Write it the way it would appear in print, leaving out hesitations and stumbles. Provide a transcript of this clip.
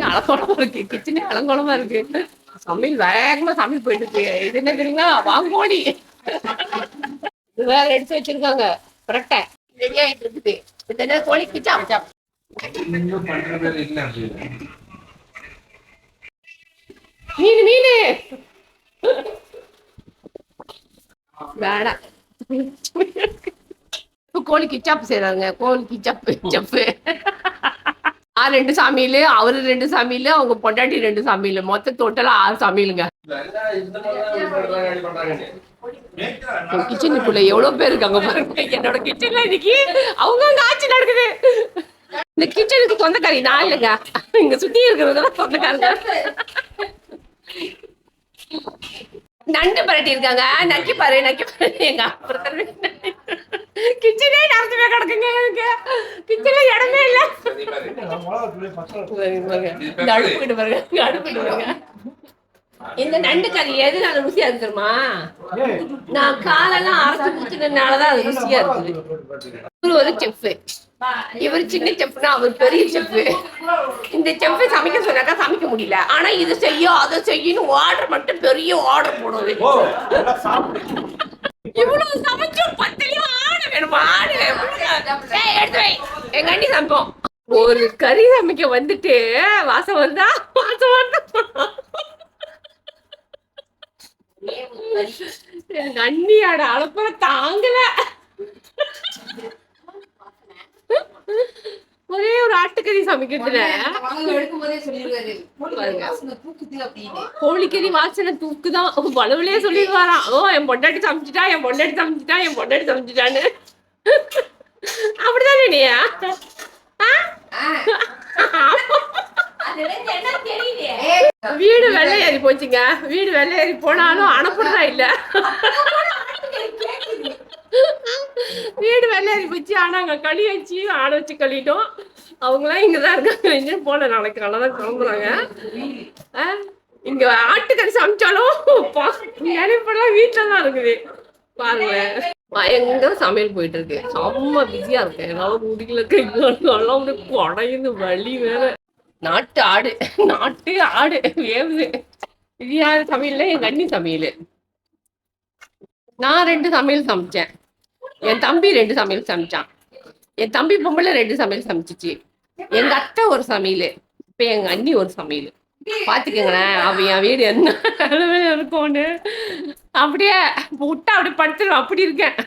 அலங்கோலமா இருக்கு, கிச்சனே அலங்கோலமா இருக்கு. சமையல் வேகமா சமையல் போயிட்டு இருக்கு. இது என்ன தெரியுங்களா, வாங்கோடி இது வேற எடுத்து வச்சிருக்காங்க. புரட்டை ரெடி ஆயிட்டு இருக்குது. இது என்ன கோழி கிச்சா மீன் மீன் வேணாம். கோழி கிச்சாப்பு செய்யறாங்க. கோழி கிச்சாப்பு செப்பு. நான் 2 சமையல், அவரு 2 சமையல், அவங்க பொண்டாட்டி 2 சமையல், மொத்தம் டோட்டலா 6 சமையலுங்க. கிச்சனுக்குள்ள எவ்வளவு பேர் இருக்காங்க பாருங்க. என்னோட கிச்சன்ல இன்னைக்கு அவங்க ஆட்சி நடக்குது. இந்த கிச்சனுக்கு சொந்தக்காரி நான் இல்லைங்க, இங்க சுத்தி இருக்கிறதெல்லாம் சொந்தக்காரங்க. நண்டு பரட்டி இருக்காங்க. நக்கி பாரு எங்க அப்புறம் கிச்சனே நடத்துவே கிடக்குங்க. எனக்கு கிச்சன்ல இடமே இல்ல. அடுப்புக்கிட்டு பாருங்க. இந்த நண்டு கறி எதுனால ருசியா இருக்கு தெரியுமா? நான் காலெல்லாம் அரைச்சு ஊத்துனதுனாலதான் அது ருசியா இருக்குது. இவரு ஒரு செஃப், இவர் சின்ன செஃப்னா அவர் பெரிய செஃப். இந்த செஃப் சமைக்க சொன்னாக்கா சமைக்க முடியல. ஆனா இது செய்யும் அதை செய்யணும் ஆர்டர் மட்டும் பெரிய ஆர்டர் போடுவது. இவ்வளவு சமைச்சும் 10 ஆடு வேணுமா? ஆடு எடுத்து வை, எங்க அண்ணி சமைப்போம். ஒரு கறி சமைக்க வந்துட்டு வாசம் வந்தா எங்க அண்ணியோட அலப்பற தாங்கல. ஒரே ஒரு ஆட்டுக்கறி சமைக்கிறதுல கோழிக்கறி வாசனை தூக்குதான். பலவுலயே சொல்லிடுவாராம், ஓ என் பொண்டாட்டி சமைச்சிட்டான்னு. அப்படிதானே நீயா? வீடு வெள்ளை ஏறி போச்சுங்க. வீடு வெள்ளை ஏறி போனாலும் அனுப்புறதா இல்ல. வீடு வெள்ளை ஏறி போச்சு. ஆனா அங்க களி வச்சு ஆட வச்சு கழிட்டோம். அவங்களாம் இங்கதான் இருக்காங்க. இன்னும் போல, நாளைக்கு நல்லாதான் கிளம்புறாங்க. இங்க ஆட்டுக்கறி சமைச்சாலும் நினைப்பெல்லாம் வீட்டுலதான் இருக்குது பாருங்க. பயங்கர சமையல் போயிட்டு இருக்கு. செம்ம பிஸியா இருக்கேன். என்னால முடியல, கையெல்லாம் குடையுது, வலி வேற. நாட்டு ஆடு வேவுது. இது யாரு சமையல்? எங்க அண்ணி சமையல். நான் 2 சமையல் சமைச்சேன். என் தம்பி 2 சமையல் சமைச்சான். என் தம்பி பொம்பளை 2 சமையல் சமைச்சிச்சு. எங்க அத்தை ஒரு சமையல். இப்ப எங்க அண்ணி ஒரு சமையல். பாத்துக்கங்களேன் அவ என் வீடு என்ன இருக்கும்னு. அப்படியே விட்டா அப்படி படுத்துருவேன். அப்படி இருக்கேன்.